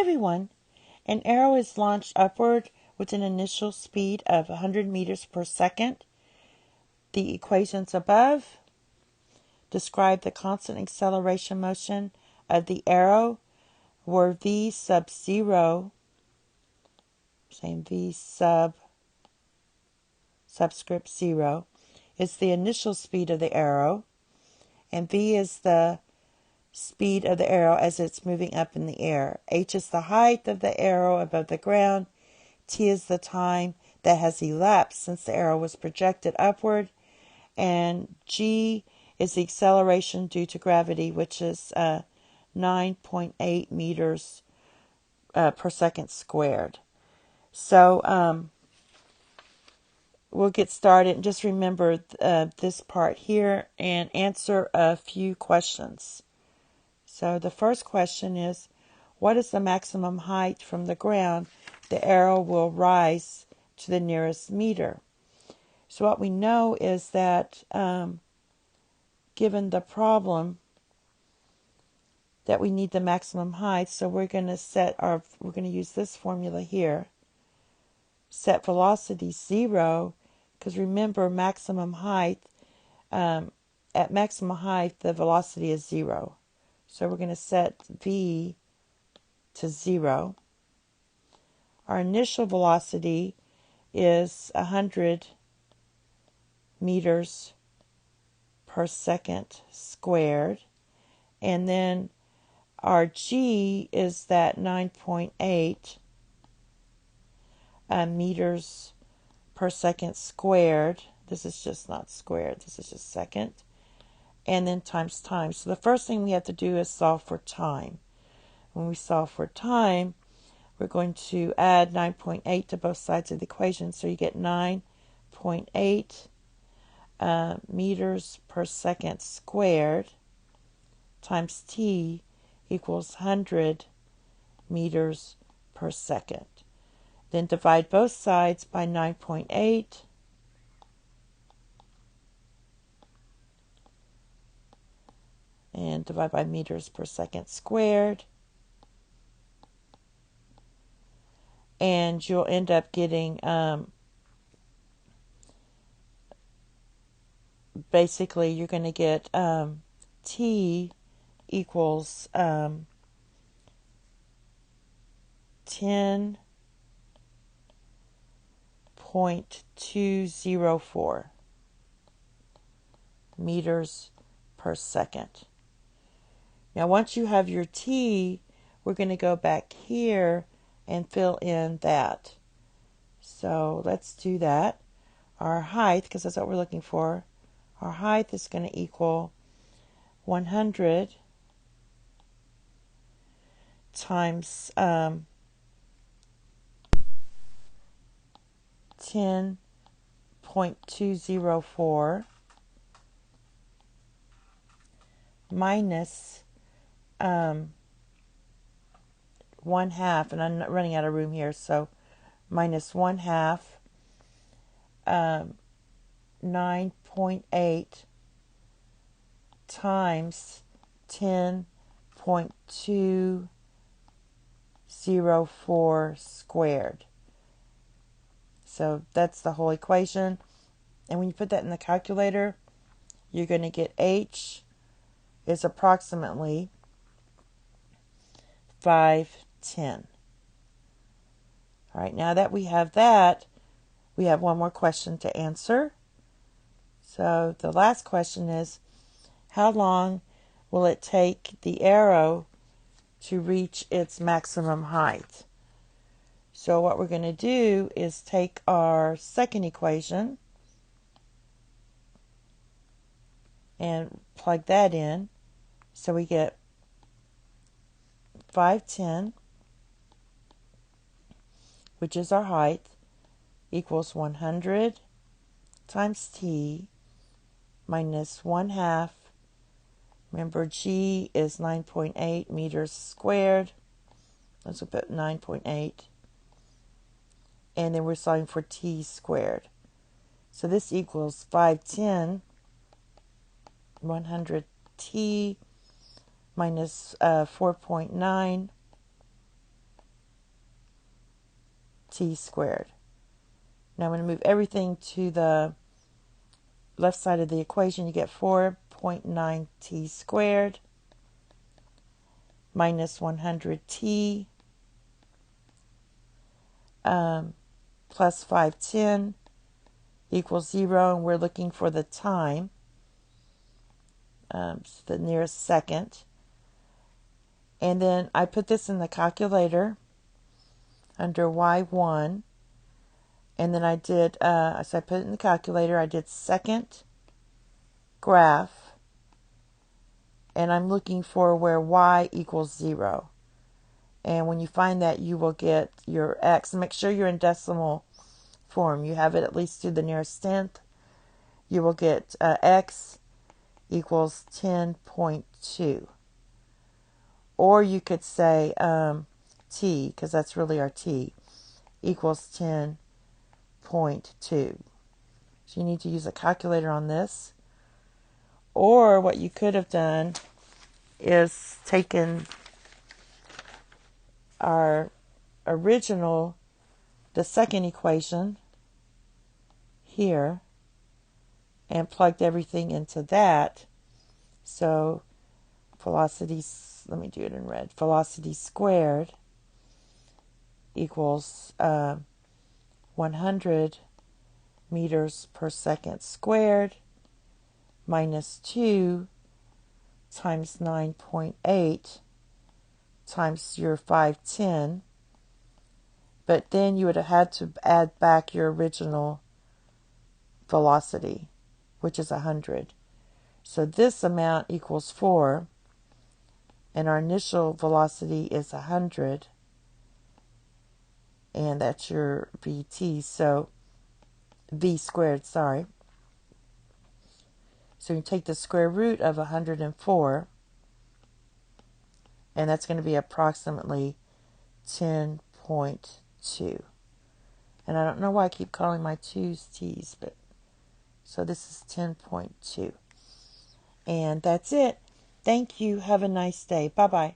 everyone. An arrow is launched upward with an initial speed of 100 meters per second. The equations above describe the constant acceleration motion of the arrow, where v sub 0, same v subscript 0, is the initial speed of the arrow, and v is the speed of the arrow as it's moving up in the air. H is the height of the arrow above the ground. T is the time that has elapsed since the arrow was projected upward. And G is the acceleration due to gravity, which is 9.8 meters per second squared. So we'll get started. Just remember this part here and answer a few questions. So the first question is, what is the maximum height from the ground the arrow will rise to the nearest meter? So what we know is that given the problem that we need the maximum height, so we're going to use this formula here. Set velocity 0, because remember maximum height, at maximum height the velocity is 0. So we're going to set v to 0. Our initial velocity is 100 meters per second squared. And then our g is that 9.8 meters per second squared. This is just not squared, this is just second. And then times time. So the first thing we have to do is solve for time. When we solve for time, we're going to add 9.8 to both sides of the equation. So you get 9.8 meters per second squared times t equals 100 meters per second. Then divide both sides by 9.8. And divide by meters per second squared. And you'll end up getting, basically you're going to get t equals 10.204 meters per second. Now once you have your t, we're going to go back here and fill in that. So let's do that. Our height, because that's what we're looking for, our height is going to equal 100 times 10.204 minus 1/2, and I'm not running out of room here, so minus 1/2 9.8 times 10.204 squared. So that's the whole equation. And when you put that in the calculator, you're going to get H is approximately 510. All right, now that we have that, we have one more question to answer. So the last question is, how long will it take the arrow to reach its maximum height? So what we're going to do is take our second equation and plug that in. So we get 510, which is our height, equals 100 times t minus 1/2. Remember, g is 9.8 meters squared. Let's put 9.8. And then we're solving for t squared. So this equals 510, 100t minus 4.9 t squared. Now I'm going to move everything to the left side of the equation. You get 4.9 t squared minus 100t plus 510 equals 0, and we're looking for the time, so the nearest second. And then I put this in the calculator under y1, and then I did, so I put it in the calculator, I did second graph, and I'm looking for where y equals 0. And when you find that, you will get your x. Make sure you're in decimal form. You have it at least to the nearest tenth. You will get x equals 10.2. Or you could say t, because that's really our t, equals 10.2. So you need to use a calculator on this. Or what you could have done is taken our original, the second equation here, and plugged everything into that. So velocity, let me do it in red, velocity squared equals 100 meters per second squared minus 2 times 9.8 times your 510. But then you would have had to add back your original velocity, which is 100. So this amount equals 4, and our initial velocity is 100, and that's your VT, so V squared, sorry. So you take the square root of 104, and that's going to be approximately 10.2. And I don't know why I keep calling my 2's t's, but so this is 10.2. And that's it. Thank you. Have a nice day. Bye-bye.